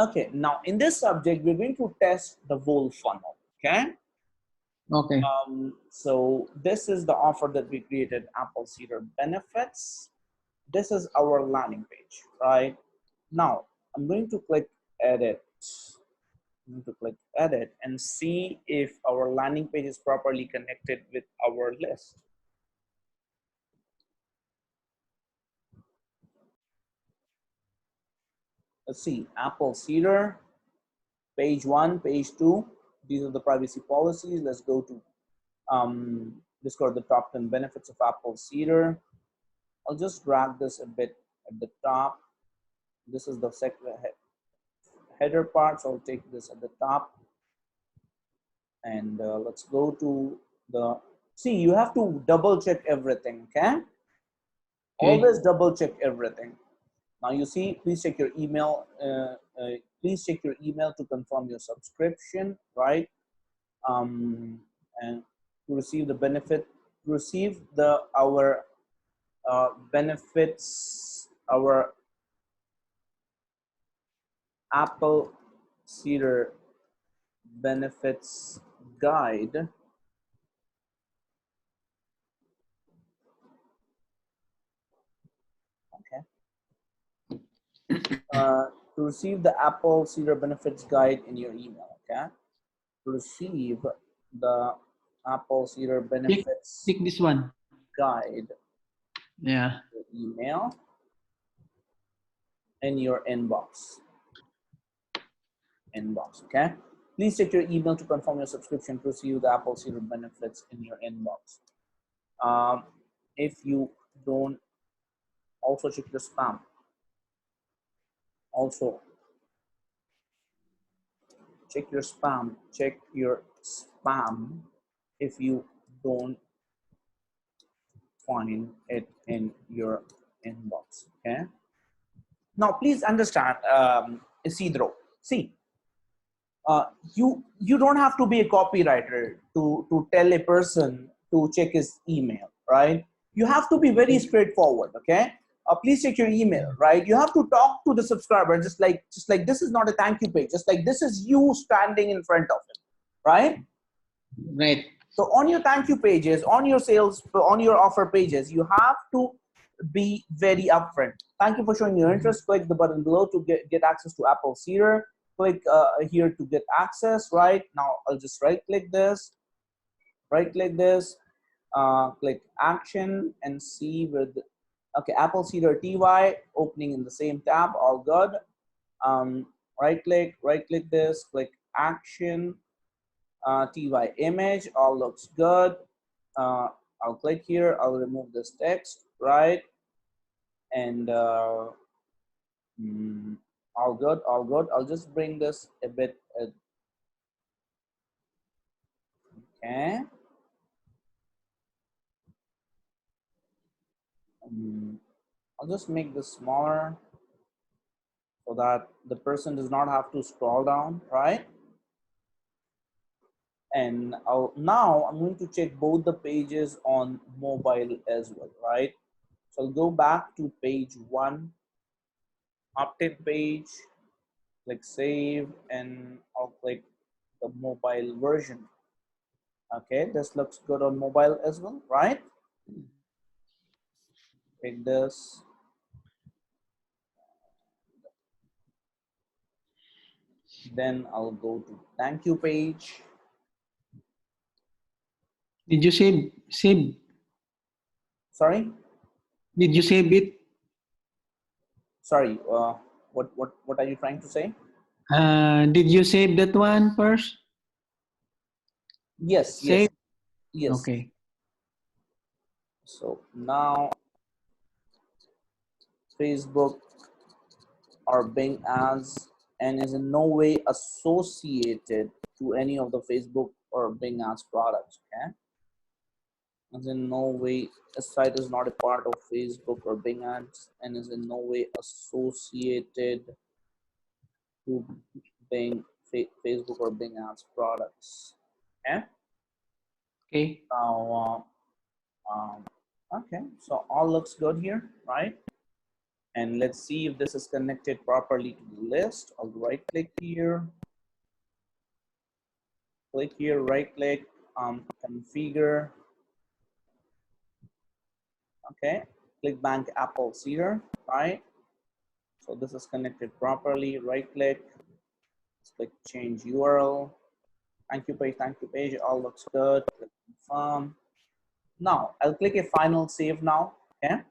Okay, now in this subject, we're going to test the whole funnel, okay? Okay. So this is the offer that we created, Apple Cedar Benefits. This is our landing page, right? Now, I'm going to click edit. I'm going to click edit and see if our landing page is properly connected with our list. Let's see, Apple Cedar, page 1, page 2. These are the privacy policies. Let's go to discover the top 10 benefits of Apple Cedar. I'll just drag this a bit at the top. This is the header part, so I'll take this at the top. And let's go to the, see, you have to double check everything, okay? Always double check everything. Now you see, please check your email. Please check your email to confirm your subscription, right? And to receive the benefit, receive our benefits, our Apple Cedar benefits guide. To receive the Apple Cedar benefits guide in your email, okay? To receive the Apple Cedar benefits Pick this one. Guide. Yeah. Email in your inbox. Okay? Please check your email to confirm your subscription to receive the Apple Cedar benefits in your inbox. If you don't, also check your spam. Also, check your spam. Check your spam if you don't find it in your inbox. Okay. Now, please understand, Isidro. See, you don't have to be a copywriter to tell a person to check his email, right? You have to be very straightforward. Okay. Please check your email, right? You have to talk to the subscriber just like this is not a thank you page. Just like this is you standing in front of him, right? Right. So on your thank you pages, on your sales, on your offer pages, you have to be very upfront. Thank you for showing your interest. Click the button below to get access to Apple Cedar. Click here to get access, right? Now I'll just right click this, click action and see where the, okay, Apple Cedar TY opening in the same tab, all good. Right click this, click action, TY image, all looks good. I'll click here, I'll remove this text, right? And all good. I'll just bring this a bit, okay. I'll just make this smaller so that the person does not have to scroll down, right? And now I'm going to check both the pages on mobile as well, right? So I'll go back to page 1, opt-in page, click save, and I'll click the mobile version. Okay, this looks good on mobile as well, right? Take this. Then I'll go to thank you page. Did you save? Sorry? Did you save it? Sorry, what are you trying to say? Did you save that one first? Yes, Save? yes. Okay. So now Facebook or Bing ads and is in no way associated to any of the Facebook or Bing ads products, okay? As in no way, a site is not a part of Facebook or Bing ads and is in no way associated to Bing, Facebook or Bing ads products, okay? Okay. Now, okay, so all looks good here, right? And let's see if this is connected properly to the list. I'll right click here, right click, configure. Okay, click bank Apple Cedar, right? So this is connected properly, right click, let's click change URL, thank you page, all looks good, click confirm. Now I'll click a final save now, okay?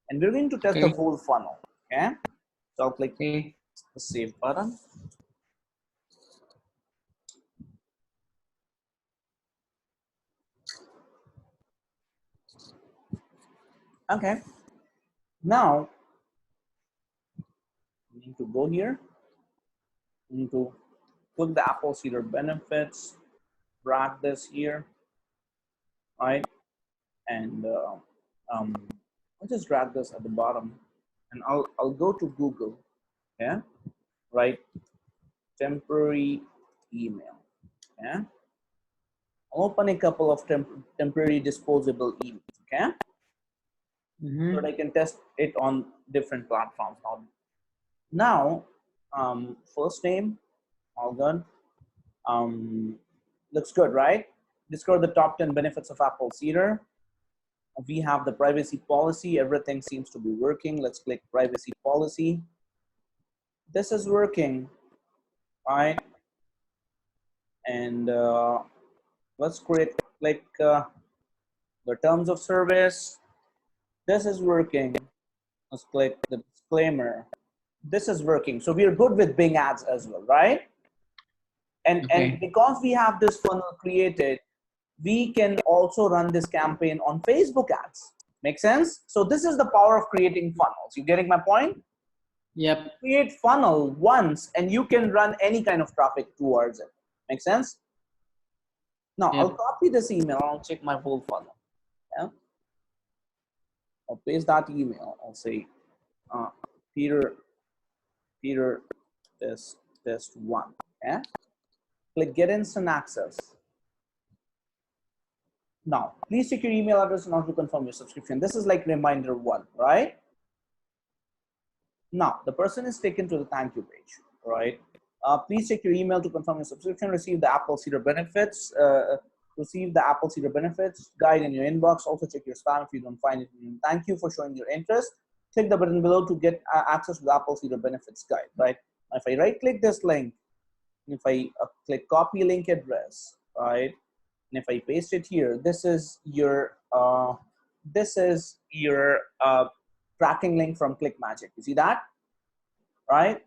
And we're going to test the Okay. whole funnel, okay? So I'll click Okay. the save button. Okay, now we need to go here, we need to click the Apple Cedar benefits, drag this here, right? And I'll just drag this at the bottom, and I'll go to Google, yeah, right? Temporary email, yeah. I'll open a couple of temporary disposable emails, okay, so that I can test it on different platforms. Now, first name, all good. Looks good, right? Discover the top 10 benefits of Apple Cedar. We have the privacy policy. Everything seems to be working. Let's click privacy policy. This is working, right? And let's click the terms of service. This is working. Let's click the disclaimer. This is working. So we are good with Bing ads as well, right? And because we have this funnel created, we can also run this campaign on Facebook ads. Make sense? So this is the power of creating funnels. You getting my point? Yep. Create funnel once and you can run any kind of traffic towards it. Make sense? Now Yep. I'll copy this email. I'll check my whole funnel. Yeah. I'll paste that email. I'll say, Peter test one. Yeah. Click get instant access. Now, please check your email address in order to confirm your subscription. This is like reminder one, right? Now, the person is taken to the thank you page, right? Please check your email to confirm your subscription. Receive the Apple Cedar benefits. Guide in your inbox. Also check your spam if you don't find it. Thank you for showing your interest. Click the button below to get access to the Apple Cedar benefits guide, right? If I right click this link, if I click copy link address, right? And if I paste it here, this is your tracking link from ClickMagick. You see that, right?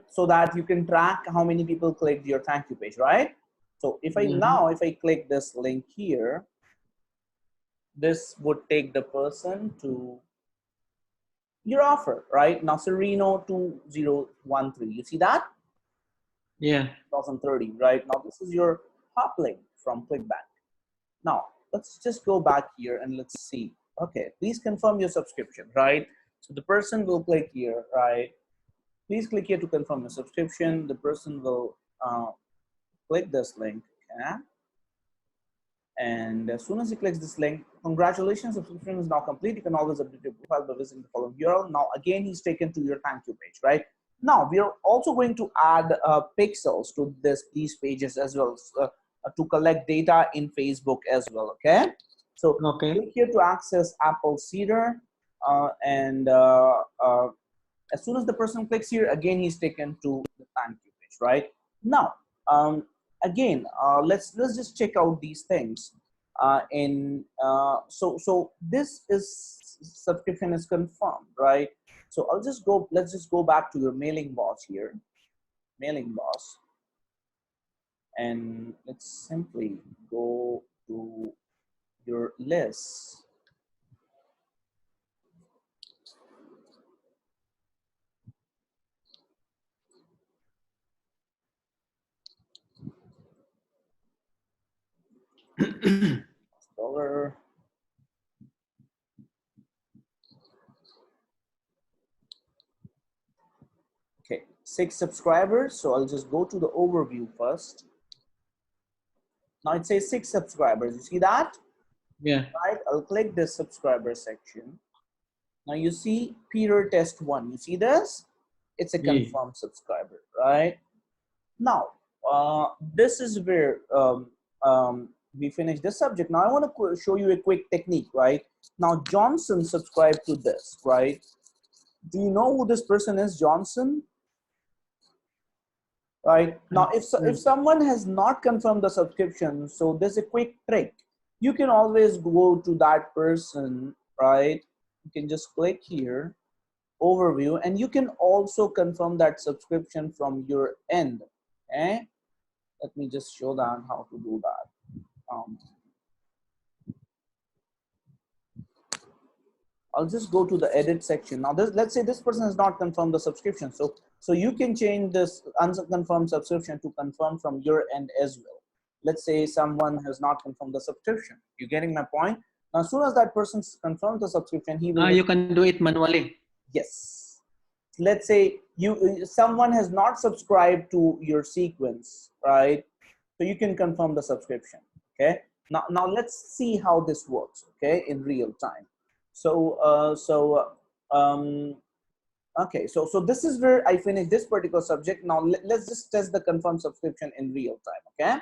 So that you can track how many people clicked your thank you page, right? So if I if I click this link here, this would take the person to your offer, right? Nasserino 2013. You see that? Yeah. 2030, right? Now this is your hop link from ClickBank. Now let's just go back here and let's see. Okay, please confirm your subscription, right? So the person will click here, right? Please click here to confirm your subscription. The person will click this link, okay? And as soon as he clicks this link, congratulations, subscription is now complete. You can always update your profile by visiting the following URL. Now again, he's taken to your thank you page, right? Now we are also going to add pixels to these pages as well, to collect data in Facebook as well, okay? So click here to access Apple Cedar, as soon as the person clicks here, again he's taken to the thank you page, right? Now again, let's just check out these things. So this is subscription is confirmed, right? So let's just go back to your mailing boss here, mailing boss, and let's simply go to your list. Dollar. Okay, 6 subscribers. So I'll just go to the overview first. Now it says 6 subscribers. You see that? Yeah. Right. I'll click this subscriber section. Now you see Peter test 1. You see this? It's a Yeah. confirmed subscriber, right? Now, this is where we finish this subject. Now I want to show you a quick technique, right? Now Johnson subscribed to this, right? Do you know who this person is, Johnson? Right now, if someone has not confirmed the subscription, so there's a quick trick. You can always go to that person, right? You can just click here, overview, and you can also confirm that subscription from your end. Okay, let me just show that how to do that. I'll just go to the edit section. Now this, let's say this person has not confirmed the subscription, so you can change this unconfirmed subscription to confirm from your end as well. Let's say someone has not confirmed the subscription. You getting my point? Now as soon as that person confirms the subscription, he will you can do it manually. yes. Let's say someone has not subscribed to your sequence, right? So you can confirm the subscription. Okay, now let's see how this works, okay, in real time. Okay, so this is where I finish this particular subject. Now let's just test the confirm subscription in real time. Okay,